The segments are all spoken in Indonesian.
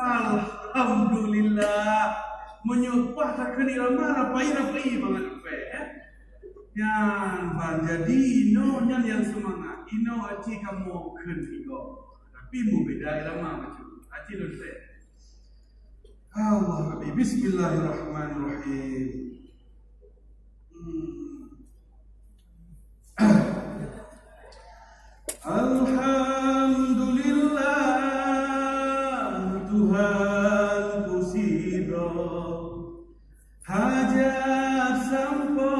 Alhamdulillah. Menyupah tak kenal mana pai banget ya. Yang jadi ino yang semangat. Ino aci kamu kenigo. Tapi mu beda lama macam. Aci lu saya. Allah Rabbi Bismillahirrahmanirrahim. Alhamdulillah Tuhan kusiro hajat sampo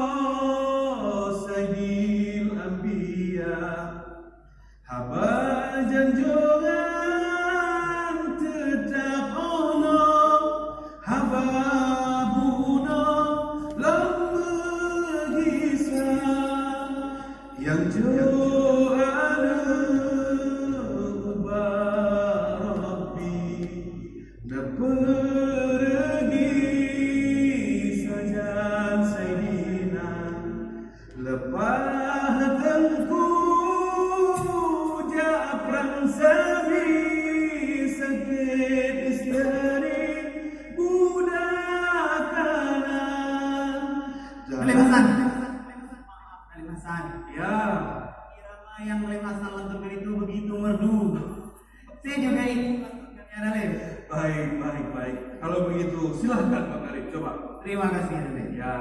sayyidil anbiya haba janjungan tetap ono haba buno lamegisa yang yang mulai masalah untuk itu begitu merdu. Saya juga ikut Arif. Baik. Kalau begitu silahkan Pak Arif, coba. Terima kasih Arif. Ya.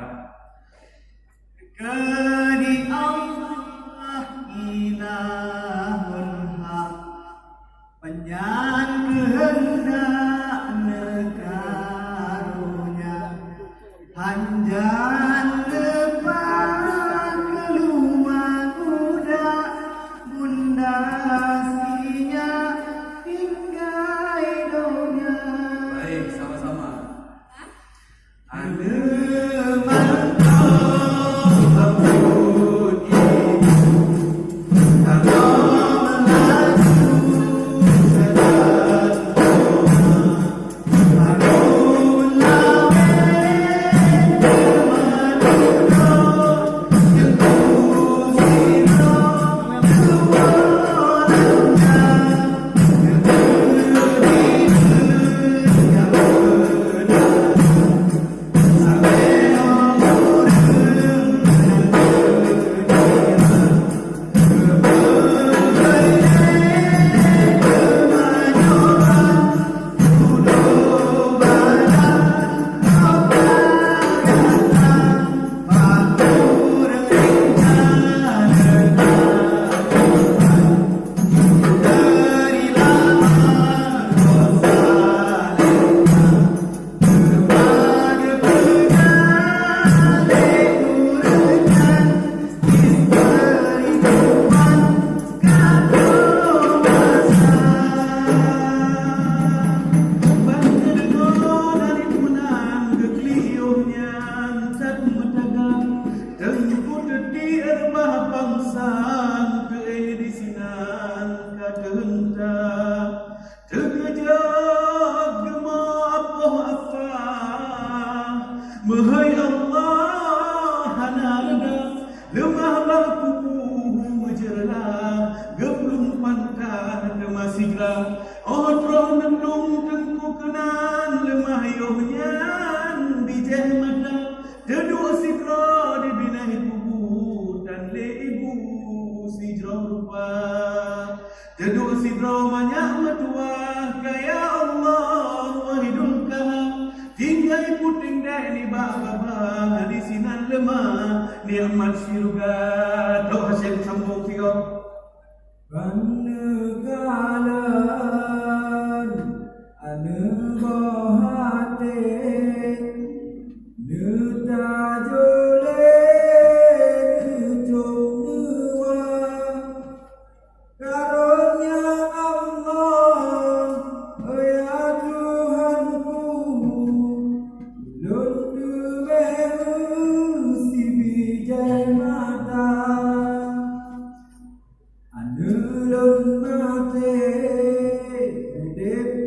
Kadi Allah ilahun hak, penyan kehendak nekarunya, hanjan depan keluar kuda, bunda sinya hingga hidungnya. Baik, sama-sama.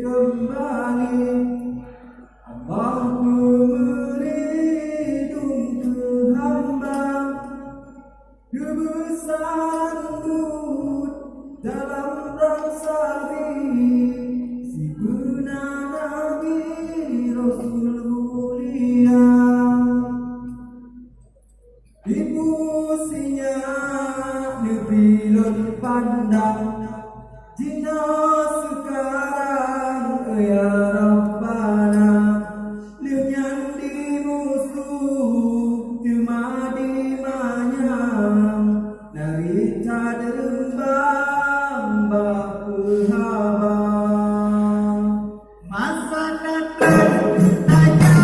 Kembali ya Rabbana liu nyan di musuh cuma di manyang dari cadembang baku haba masa datang tanya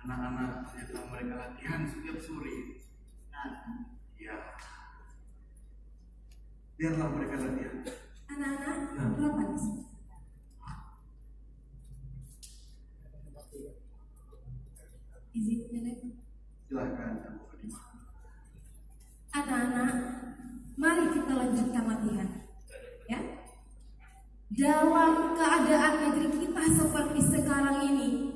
anak-anak yang mereka latihan setiap sore. Ya, biarlah mereka latihan. Anak-anak, berapa di sini? Izin, Nenek. Silakan, Kamu Kedima. Anak-anak, mari kita lanjutkan latihan. Ya. Dalam keadaan negeri kita seperti sekarang ini,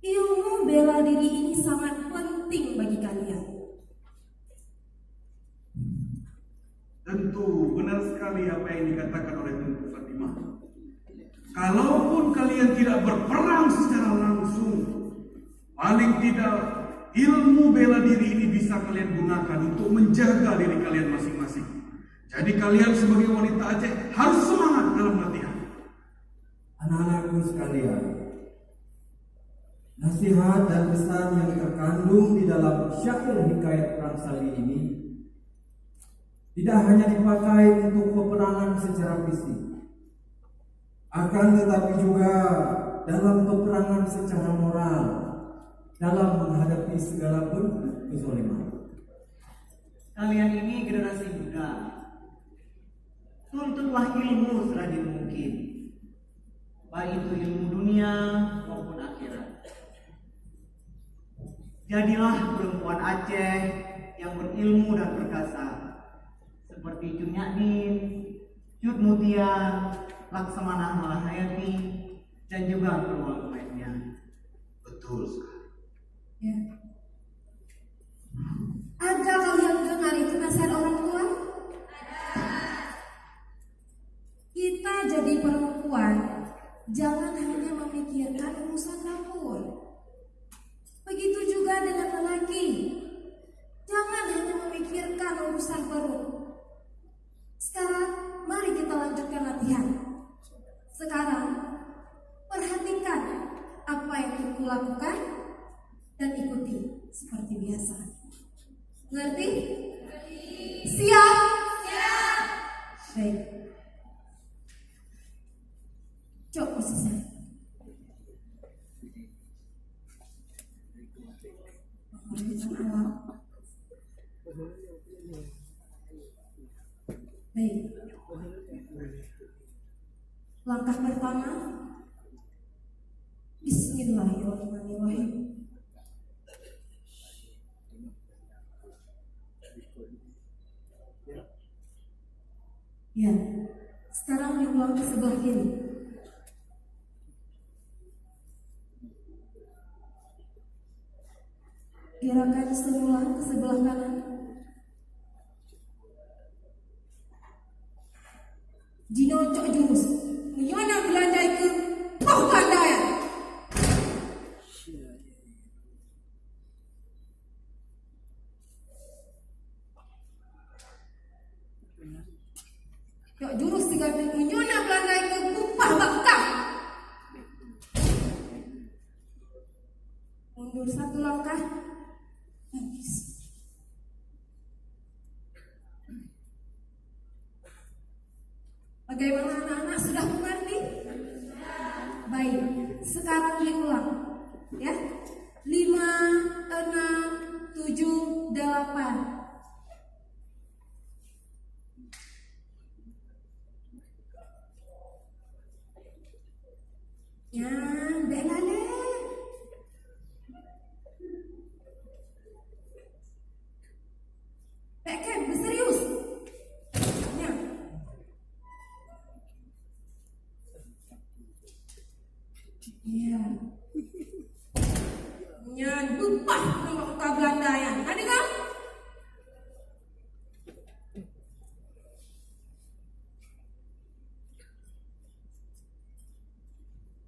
ilmu bela diri ini sangat penting bagi kalian. Tentu benar sekali apa yang dikatakan oleh Tentu Fatimah. Kalaupun kalian tidak berperang secara langsung, paling tidak ilmu bela diri ini bisa kalian gunakan untuk menjaga diri kalian masing-masing. Jadi kalian sebagai wanita Aceh harus semangat dalam latihan. Anak-anakku sekalian, nasihat dan pesan yang terkandung di dalam syair Hikayat Prang Sabi ini tidak hanya dipakai untuk peperangan secara fisik, akan tetapi juga dalam peperangan secara moral, dalam menghadapi segala bentuk kezaliman. Kalian ini generasi muda, tuntutlah ilmu serajin mungkin, baik itu ilmu dunia maupun akhirat. Jadilah perempuan Aceh yang berilmu dan perkasa, seperti Jamaluddin, Cut Mutia, Laksamana Malahayati, dan juga peluang lainnya. Betul sekali. Ya. Ada kalian dengar itu nasihat orang tua? Kita jadi perempuan, jangan hanya memikirkan urusan dapur. Begitu juga dengan lelaki, jangan hanya memikirkan urusan perut. Sekarang, mari kita lanjutkan latihan. Sekarang, perhatikan apa yang kita lakukan dan ikuti seperti biasa. Ngerti? Siap? Siap. Baik. Coba posisinya. Baik. Langkah pertama, Bismillahirrahmanirrahim. Ya, sekarang diulang ke sebelah kiri. Gerakan semula ke sebelah kanan. Dinocok jurus Menyona belandai ke Pahkandaya. Cok jurus tiga Menyona belandai ke Kupah Bakah. Mundur satu langkah. Habis. Bagaimana anak-anak sudah mengerti? Baik, sekarang diulang ya. 5, 6, 7, 8. Ya, belale. Pekan, berserius. Ya. Ya. Nyan lupa nomor kota Belandayan. Ada kan?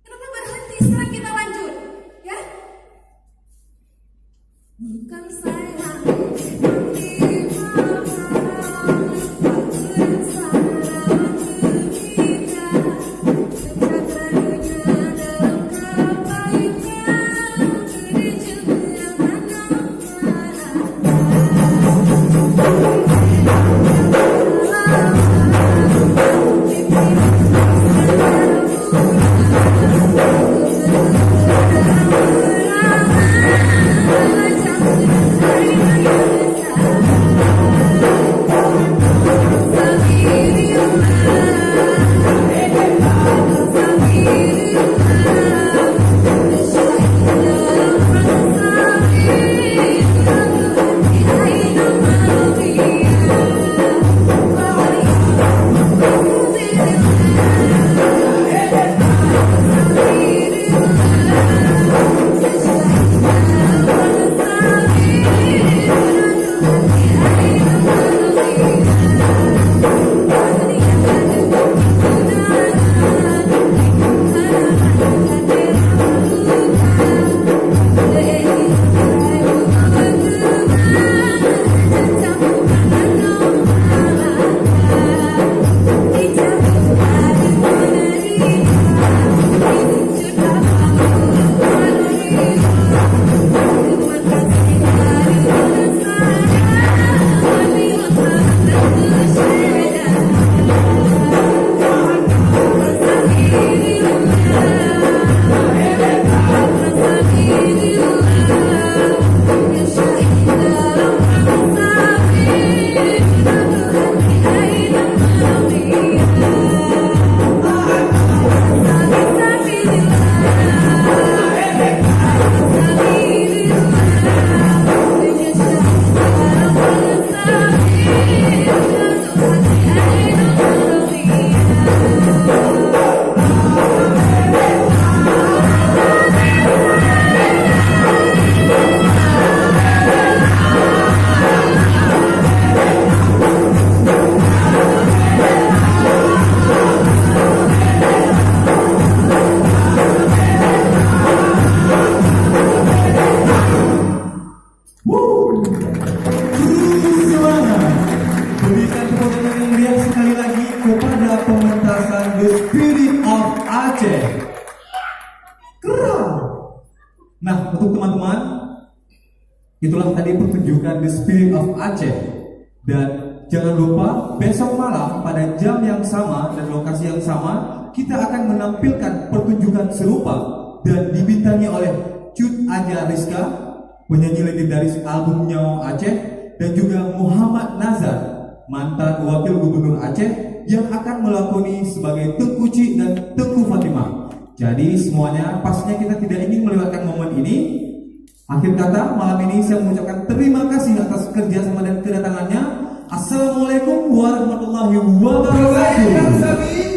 Kenapa berhenti? Sekarang kita lanjut, ya? Bukan saya. The Spirit of Aceh. Keren. Nah, untuk teman-teman, itulah tadi pertunjukan The Spirit of Aceh. Dan jangan lupa besok malam pada jam yang sama dan lokasi yang sama kita akan menampilkan pertunjukan serupa dan dibintangi oleh Cut Aja Rizka, penyanyi legendaris album Nyawa Aceh, dan juga Muhammad Nazar, mantan Wakil Gubernur Aceh yang akan melakoni sebagai Tengku Cik dan Tengku Fatimah. Jadi semuanya pastinya kita tidak ingin melewatkan momen ini. Akhir kata, malam ini saya mengucapkan terima kasih atas kerjasama dan kedatangannya. Assalamualaikum warahmatullahi wabarakatuh.